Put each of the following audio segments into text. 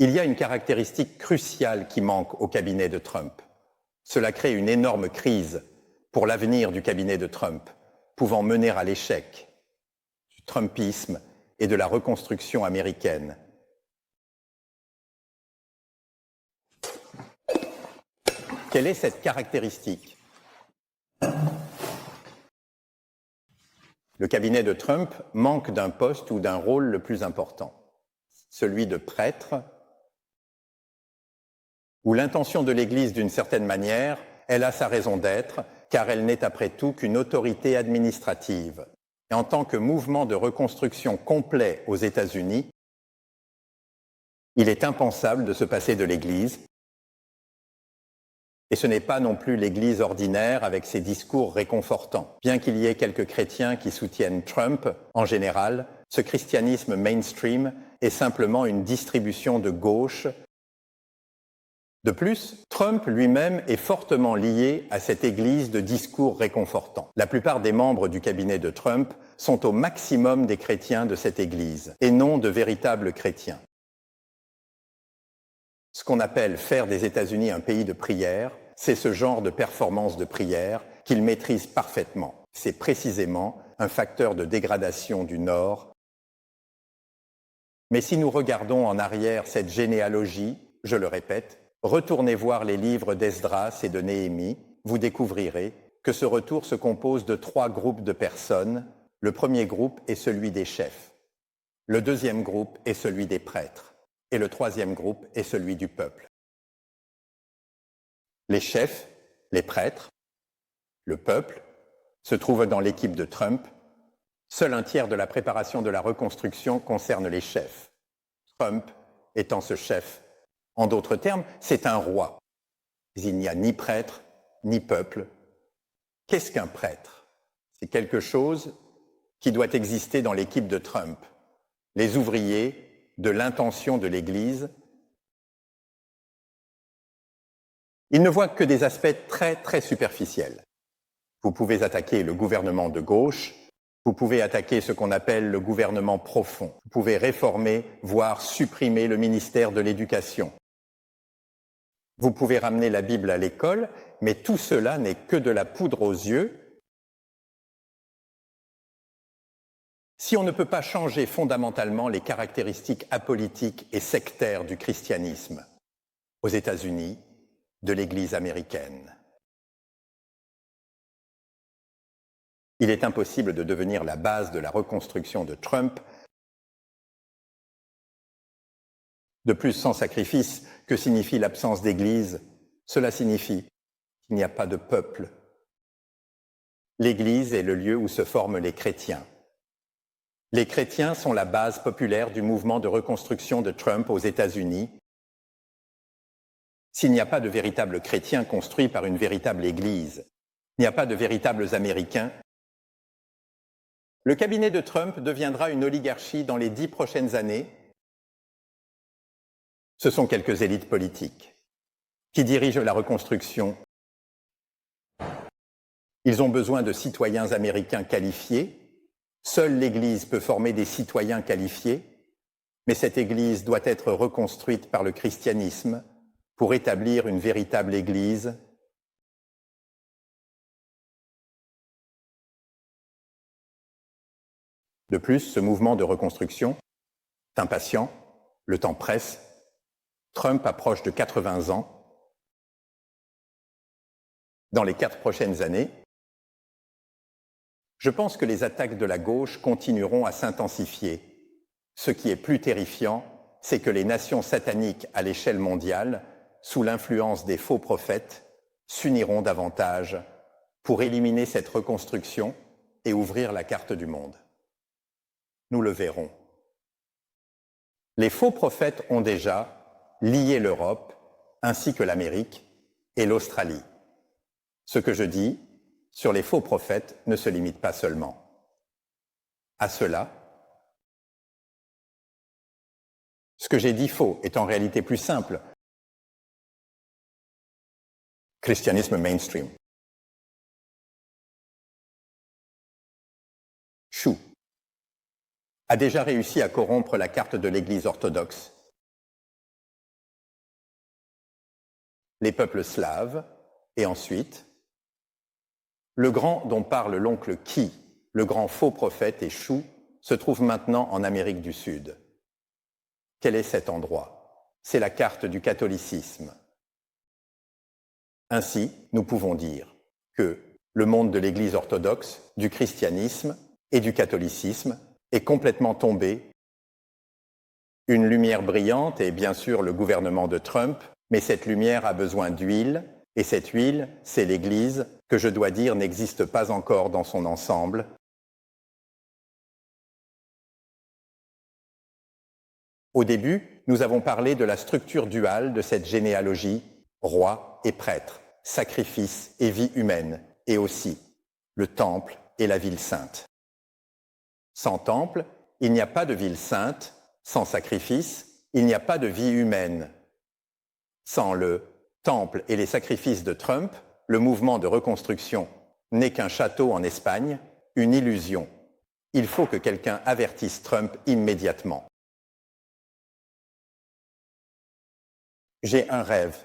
Il y a une caractéristique cruciale qui manque au cabinet de Trump. Cela crée une énorme crise pour l'avenir du cabinet de Trump, pouvant mener à l'échec du Trumpisme et de la reconstruction américaine. Quelle est cette caractéristique? Le cabinet de Trump manque d'un poste ou d'un rôle le plus important, celui de prêtre, où l'intention de l'Église, d'une certaine manière, elle a sa raison d'être, car elle n'est après tout qu'une autorité administrative. Et en tant que mouvement de reconstruction complet aux États-Unis, il est impensable de se passer de l'Église. Et ce n'est pas non plus l'Église ordinaire avec ses discours réconfortants. Bien qu'il y ait quelques chrétiens qui soutiennent Trump, en général, ce christianisme mainstream est simplement une distribution de gauche. De plus, Trump lui-même est fortement lié à cette Église de discours réconfortants. La plupart des membres du cabinet de Trump sont au maximum des chrétiens de cette Église, et non de véritables chrétiens. Ce qu'on appelle faire des États-Unis un pays de prière, c'est ce genre de performance de prière qu'il maîtrise parfaitement. C'est précisément un facteur de dégradation du Nord. Mais si nous regardons en arrière cette généalogie, je le répète, retournez voir les livres d'Esdras et de Néhémie, vous découvrirez que ce retour se compose de 3 groupes de personnes. Le premier groupe est celui des chefs. Le deuxième groupe est celui des prêtres. Et le troisième groupe est celui du peuple. Les chefs, les prêtres, le peuple se trouvent dans l'équipe de Trump. Seul un tiers de la préparation de la reconstruction concerne les chefs. Trump étant ce chef. En d'autres termes, c'est un roi. Il n'y a ni prêtre, ni peuple. Qu'est-ce qu'un prêtre? C'est quelque chose qui doit exister dans l'équipe de Trump. Les ouvriers de l'intention de l'Église. Ils ne voient que des aspects très superficiels. Vous pouvez attaquer le gouvernement de gauche, vous pouvez attaquer ce qu'on appelle le gouvernement profond. Vous pouvez réformer, voire supprimer le ministère de l'Éducation. Vous pouvez ramener la Bible à l'école, mais tout cela n'est que de la poudre aux yeux. Si on ne peut pas changer fondamentalement les caractéristiques apolitiques et sectaires du christianisme aux États-Unis, de l'Église américaine, il est impossible de devenir la base de la reconstruction de Trump. De plus, sans sacrifice, que signifie l'absence d'Église? Cela signifie qu'il n'y a pas de peuple. L'Église est le lieu où se forment les chrétiens. Les chrétiens sont la base populaire du mouvement de reconstruction de Trump aux États-Unis. S'il n'y a pas de véritables chrétiens construits par une véritable Église, il n'y a pas de véritables Américains. Le cabinet de Trump deviendra une oligarchie dans les 10 prochaines années. Ce sont quelques élites politiques qui dirigent la reconstruction. Ils ont besoin de citoyens américains qualifiés. Seule l'Église peut former des citoyens qualifiés, mais cette Église doit être reconstruite par le christianisme pour établir une véritable Église. De plus, ce mouvement de reconstruction est impatient, le temps presse. Trump approche de 80 ans. Dans les 4 prochaines années, je pense que les attaques de la gauche continueront à s'intensifier. Ce qui est plus terrifiant, c'est que les nations sataniques à l'échelle mondiale, sous l'influence des faux prophètes, s'uniront davantage pour éliminer cette reconstruction et ouvrir la carte du monde. Nous le verrons. Les faux prophètes ont déjà lié l'Europe, ainsi que l'Amérique et l'Australie. Ce que je dis sur les faux prophètes ne se limite pas seulement à cela. Ce que j'ai dit faux est en réalité plus simple. Christianisme mainstream. Chou a déjà réussi à corrompre la carte de l'Église orthodoxe. les peuples slaves, et ensuite, le grand dont parle l'oncle Qui, le grand faux prophète et chou, se trouve maintenant en Amérique du Sud. Quel est cet endroit? C'est la carte du catholicisme. Ainsi, nous pouvons dire que le monde de l'Église orthodoxe, du christianisme et du catholicisme est complètement tombé. Une lumière brillante est bien sûr le gouvernement de Trump, mais cette lumière a besoin d'huile, et cette huile, c'est l'Église, que je dois dire n'existe pas encore dans son ensemble. Au début, nous avons parlé de la structure duale de cette généalogie, roi et prêtre, sacrifice et vie humaine, et aussi le temple et la ville sainte. Sans temple, il n'y a pas de ville sainte, sans sacrifice, il n'y a pas de vie humaine. Sans le temple et les sacrifices de Trump, le mouvement de reconstruction n'est qu'un château en Espagne, une illusion. Il faut que quelqu'un avertisse Trump immédiatement. J'ai un rêve.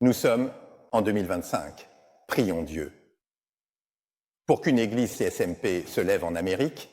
Nous sommes en 2025. Prions Dieu. Pour qu'une église CSMP se lève en Amérique,